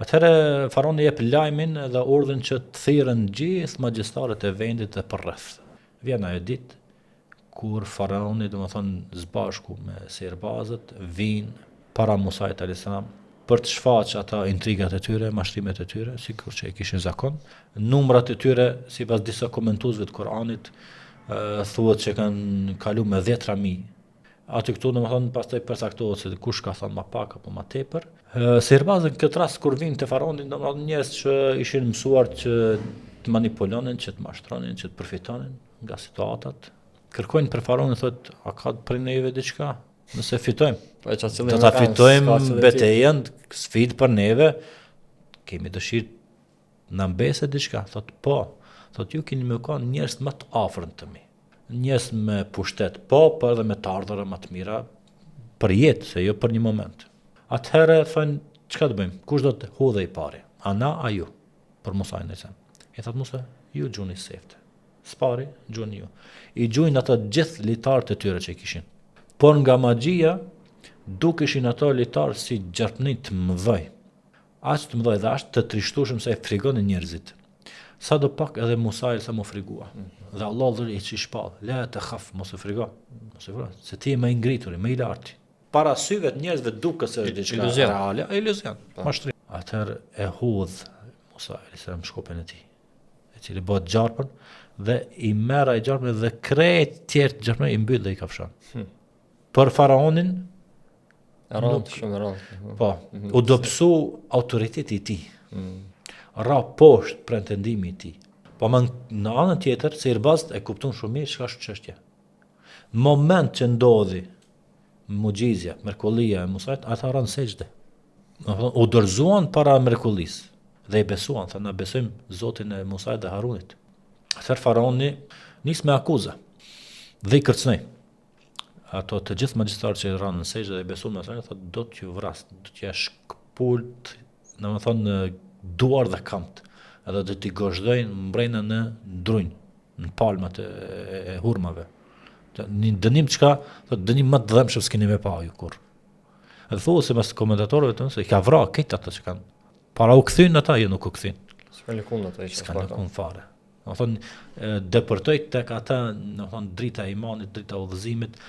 Atëherë faraoni jep lajmin dhe urdhën që të thirrën gjithë magjistarët e vendit dhe përreth. Vjen ajo ditë kur faraoni, domethënë zbashku me sirbazët, vinë para Musait alayhis salam për të shfaqë ata intrigat e tyre, mashtrimet e tyre, sikur që e kishin zakon. Numrat e tyre, sipas disa komentuesve të Kuranit, thuhet që kanë kalu me 10.000. Aty këtu domethënë pastaj përcaktohet se kush ka thënë më pak apo më tepër. Sirbazët në këtë rast kur vinë te faraoni, domethënë njerëz që ishin mësuar që të manipulonin, që të mashtronin, që të përfitonin nga situatat. Kërkojnë për faraonin, thotë, a ka për neve diçka? Nëse fitojmë, do ta fitojmë betejën, sfidë për neve, kemi dëshirë na mbese diçka? Thotë, po. Thotë, ju keni më kanë njerëz më të afërm të mi. Njerëz me pushtet, po, por edhe me të ardhurë më të mira për jetë, se jo për një moment. Atëherë thonë, çka të bëjmë? Kush do të hudhë i pari? Ana a ju? Për Musa e Nisa. I thotë Musa, ju gjuni sefte. Spari, gjuni ju. I gjujnë ata gjithë litarët e tyre që i kishin. Por nga magjia, dukeshin ato litarë si gjarpënit të mëdhej. Aq të mëdhej dhe aq të trishtueshëm se e frigonin njerëzit. Sa do pak edhe Musa sa më frigua. Dhe Allah dhe i që shpall, la të khaf, mos e frigo, se ti e më i ngrituri, më i larti. Para syve të njerëzve duket se është diçka reale, iluzion, mashtrim. Atëherë e hudh Musa alayhis shkopën e tij, e cili bëhet gjarpën dhe i merr ai gjarpën dhe krejt tjerë gjarpën i mbyll dhe i kafshon. Për faraonin shumë rrallë. Po, u dobësu autoriteti i tij. Ra poshtë pretendimi i tij. Po në anën tjetër, sirbazët e kupton shumë mirë çka është çështja. Në moment që ndodhi mugjizja, mrekullia e Musait, ata ranë sejdë. U dorëzuan para mrekullisë dhe i besuan, tha na besojmë Zotin e Musait dhe Harunit. Atëherë faraoni nis me akuza dhe i kërcënoi. Ato të gjithë magjistarët që ranë në sejdë dhe i besuan me Musait, thotë do t'ju vras, do t'ja shkpult, domethënë duar dhe kamt. Edhe do t'i gozhdojnë mbrejna në drunj, në palmat e hurmave. Një dënim çka, thotë dënim më të dhëmshëm s'keni me pa ju kur. Edhe thuhet se pas komentatorëve tonë se i ka vrarë këtë ata që kanë. Para u kthyn ata, jo nuk u kthyn. S'ka lëkund ata që s'ka lëkund fare. Domethënë depërtoi tek ata, domethënë drita e imanit, drita e udhëzimit,